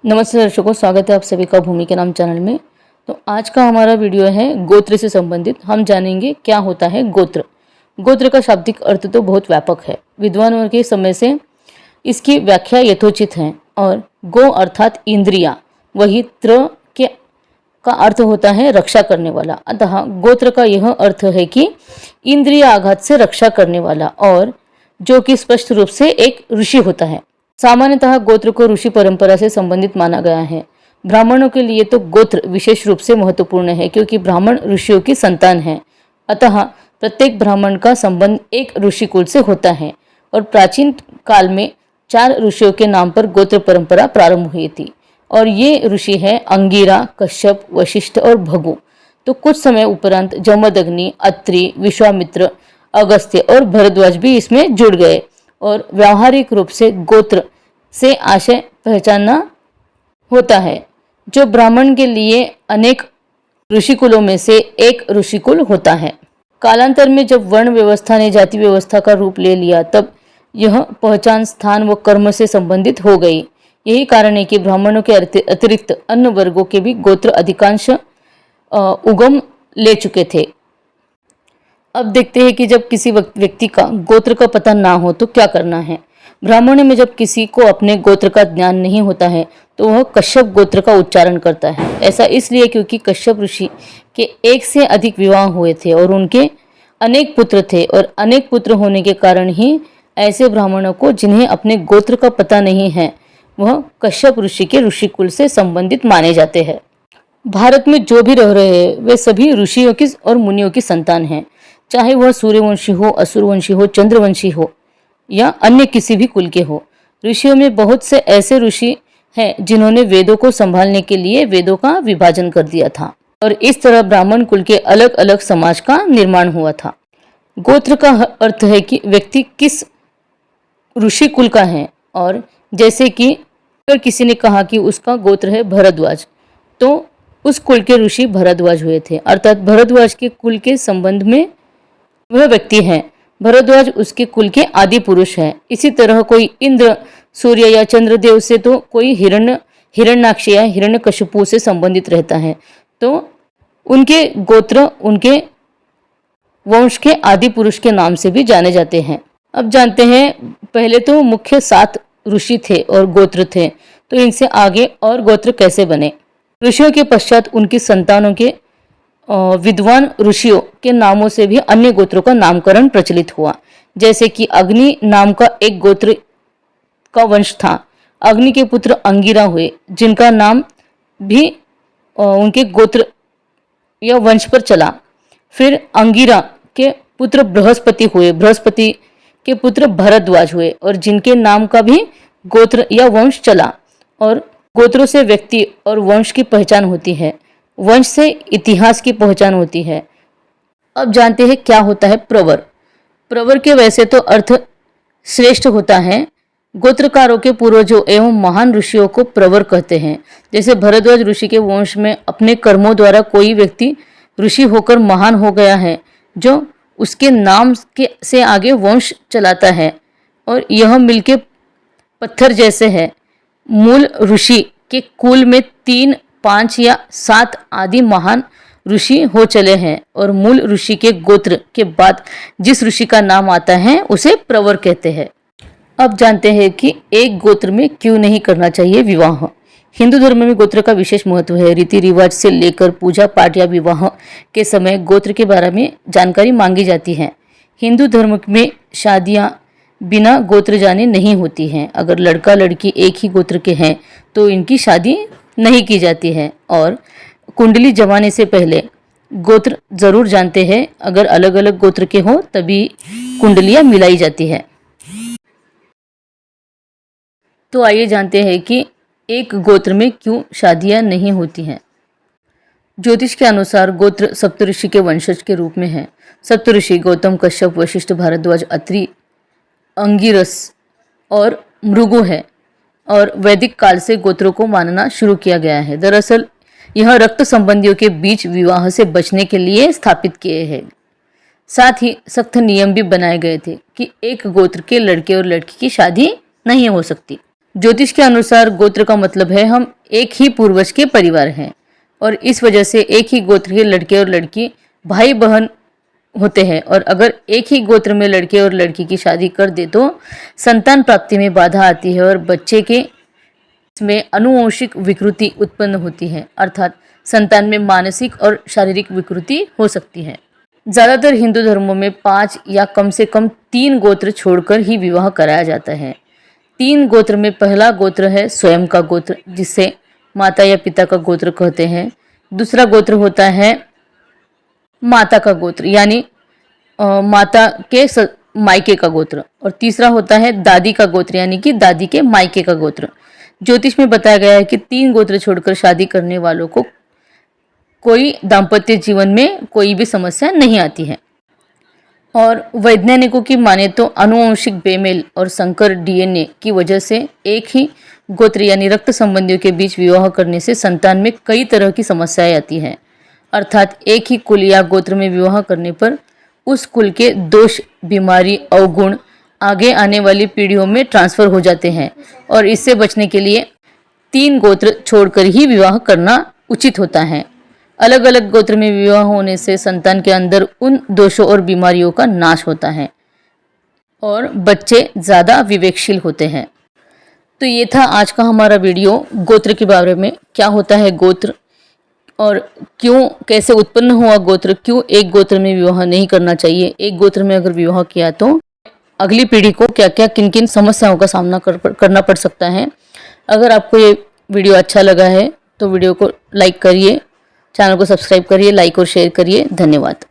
नमस्ते दर्शकों, स्वागत है आप सभी का भूमि के नाम चैनल में। तो आज का हमारा वीडियो है गोत्र से संबंधित। हम जानेंगे क्या होता है गोत्र। गोत्र का शाब्दिक अर्थ तो बहुत व्यापक है। विद्वानों के समय से इसकी व्याख्या यथोचित है। और गो अर्थात इंद्रिया, वही त्र के का अर्थ होता है रक्षा करने वाला। अतः गोत्र का यह अर्थ है कि इंद्रिय आघात से रक्षा करने वाला, और जो कि स्पष्ट रूप से एक ऋषि होता है। सामान्यतः गोत्र को ऋषि परंपरा से संबंधित माना गया है। ब्राह्मणों के लिए तो गोत्र विशेष रूप से महत्वपूर्ण है, क्योंकि ब्राह्मण ऋषियों की संतान है। अतः प्रत्येक ब्राह्मण का संबंध एक ऋषि कुल से होता है। और प्राचीन काल में 4 ऋषियों के नाम पर गोत्र परंपरा प्रारंभ हुई थी, और ये ऋषि हैं अंगिरा, कश्यप, वशिष्ठ और भृगु। तो कुछ समय उपरांत जमदग्नि, अत्रि, विश्वामित्र, अगस्त्य और भरद्वाज भी इसमें जुड़ गए। और व्यावहारिक रूप से गोत्र से आशय पहचानना होता है, जो ब्राह्मण के लिए अनेक ऋषिकुलों में से एक ऋषिकुल होता है। कालांतर में जब वर्ण व्यवस्था ने जाति व्यवस्था का रूप ले लिया, तब यह पहचान स्थान व कर्म से संबंधित हो गई। यही कारण है कि ब्राह्मणों के अतिरिक्त अन्य वर्गों के भी गोत्र अधिकांश उगम ले चुके थे। अब देखते हैं कि जब किसी व्यक्ति का गोत्र का पता ना हो तो क्या करना है। ब्राह्मणों में जब किसी को अपने गोत्र का ज्ञान नहीं होता है तो वह कश्यप गोत्र का उच्चारण करता है। ऐसा इसलिए क्योंकि कश्यप ऋषि के एक से अधिक विवाह हुए थे और उनके अनेक पुत्र थे, और अनेक पुत्र होने के कारण ही ऐसे ब्राह्मणों को जिन्हें अपने गोत्र का पता नहीं है, वह कश्यप ऋषि के ऋषिकुल से संबंधित माने जाते हैं। भारत में जो भी रह रहे हैं वे सभी ऋषियों की और मुनियों की संतान हैं, चाहे वह सूर्यवंशी हो, असुरवंशी हो, चंद्रवंशी हो या अन्य किसी भी कुल के हो। ऋषियों में बहुत से ऐसे ऋषि हैं जिन्होंने वेदों को संभालने के लिए वेदों का विभाजन कर दिया था, और इस तरह ब्राह्मण कुल के अलग अलग समाज का निर्माण हुआ था। गोत्र का अर्थ है कि व्यक्ति किस ऋषि कुल का है। और जैसे कि अगर किसी ने कहा कि उसका गोत्र है भरद्वाज, तो उस कुल के ऋषि भरद्वाज हुए थे, अर्थात भरद्वाज के कुल के संबंध में वह व्यक्ति है। भरद्वाज उसके कुल के आदि पुरुष है। इसी तरह कोई इंद्र, सूर्य या चंद्रदेव से तो कोई हिरण्याक्ष या हिरण्यकशिपु से संबंधित रहता है, तो उनके गोत्र उनके वंश के आदि पुरुष के नाम से भी जाने जाते हैं। अब जानते हैं, पहले तो मुख्य 7 ऋषि थे और गोत्र थे, तो इनसे आगे और गोत्र कैसे बने। ऋषियों के पश्चात उनकी संतानों के विद्वान ऋषियों के नामों से भी अन्य गोत्रों का नामकरण प्रचलित हुआ। जैसे कि अग्नि नाम का एक गोत्र का वंश था। अग्नि के पुत्र अंगिरा हुए, जिनका नाम भी उनके गोत्र या वंश पर चला। फिर अंगिरा के पुत्र बृहस्पति हुए, बृहस्पति के पुत्र भरद्वाज हुए, और जिनके नाम का भी गोत्र या वंश चला। और गोत्रों से व्यक्ति और वंश की पहचान होती है, वंश से इतिहास की पहचान होती है। अब जानते हैं क्या होता है प्रवर। प्रवर के वैसे तो अर्थ श्रेष्ठ होता है। गोत्रकारों के पूर्वजों एवं महान ऋषियों को प्रवर कहते हैं। जैसे भरद्वाज ऋषि के वंश में अपने कर्मों द्वारा कोई व्यक्ति ऋषि होकर महान हो गया है, जो उसके नाम के से आगे वंश चलाता है, और यह मिलके पत्थर जैसे है। मूल ऋषि के कुल में 3, 5 या 7 आदि महान ऋषि हो चले हैं, और मूल ऋषि के गोत्र के बाद जिस ऋषि का नाम आता है उसे प्रवर कहते हैं। अब जानते हैं कि एक गोत्र में क्यों नहीं करना चाहिए विवाह। हिंदू धर्म में गोत्र का विशेष महत्व है। रीति रिवाज से लेकर पूजा पाठ या विवाह के समय गोत्र के बारे में जानकारी मांगी जाती है। हिंदू धर्म में शादियां बिना गोत्र जाने नहीं होती हैं। अगर लड़का लड़की एक ही गोत्र के हैं तो इनकी शादी नहीं की जाती है, और कुंडली जमाने से पहले गोत्र जरूर जानते हैं। अगर अलग अलग गोत्र के हो तभी कुंडलियां मिलाई जाती है। तो आइए जानते हैं कि एक गोत्र में क्यों शादियां नहीं होती हैं। ज्योतिष के अनुसार गोत्र सप्तऋषि के वंशज के रूप में है। सप्तऋषि गौतम, कश्यप, वशिष्ठ, भारद्वाज, अत्रि, अंगिरस और भृगु है, और वैदिक काल से गोत्रों को मानना शुरू किया गया है। दरअसल यह रक्त संबंधियों के बीच विवाह से बचने के लिए स्थापित किए हैं। साथ ही सख्त नियम भी बनाए गए थे कि एक गोत्र के लड़के और लड़की की शादी नहीं हो सकती। ज्योतिष के अनुसार गोत्र का मतलब है हम एक ही पूर्वज के परिवार हैं और इस वजह से एक ही गोत्र के लड़के और लड़की भाई बहन होते हैं। और अगर एक ही गोत्र में लड़के और लड़की की शादी कर दे तो संतान प्राप्ति में बाधा आती है और बच्चे के में आनुवंशिक विकृति उत्पन्न होती है, अर्थात संतान में मानसिक और शारीरिक विकृति हो सकती है। ज़्यादातर हिंदू धर्मों में 5 या कम से कम 3 गोत्र छोड़कर ही विवाह कराया जाता है। 3 गोत्र में पहला गोत्र है स्वयं का गोत्र, जिसे माता या पिता का गोत्र कहते हैं। दूसरा गोत्र होता है माता का गोत्र, यानी माता के मायके का गोत्र। और तीसरा होता है दादी का गोत्र, यानी कि दादी के मायके का गोत्र। ज्योतिष में बताया गया है कि 3 गोत्र छोड़कर शादी करने वालों को कोई दाम्पत्य जीवन में कोई भी समस्या नहीं आती है। और वैज्ञानिकों की माने तो आनुवंशिक बेमेल और संकर डीएनए की वजह से एक ही गोत्र यानी रक्त संबंधियों के बीच विवाह करने से संतान में कई तरह की समस्याएं आती हैं। अर्थात एक ही कुल या गोत्र में विवाह करने पर उस कुल के दोष, बीमारी, अवगुण आगे आने वाली पीढ़ियों में ट्रांसफर हो जाते हैं और इससे बचने के लिए 3 गोत्र छोड़कर ही विवाह करना उचित होता है। अलग अलग गोत्र में विवाह होने से संतान के अंदर उन दोषों और बीमारियों का नाश होता है और बच्चे ज़्यादा विवेकशील होते हैं। तो ये था आज का हमारा वीडियो गोत्र के बारे में। क्या होता है गोत्र और क्यों, कैसे उत्पन्न हुआ गोत्र, क्यों एक गोत्र में विवाह नहीं करना चाहिए, एक गोत्र में अगर विवाह किया तो अगली पीढ़ी को क्या क्या किन किन समस्याओं का सामना करना पड़ सकता है। अगर आपको ये वीडियो अच्छा लगा है तो वीडियो को लाइक करिए, चैनल को सब्सक्राइब करिए, लाइक और शेयर करिए। धन्यवाद।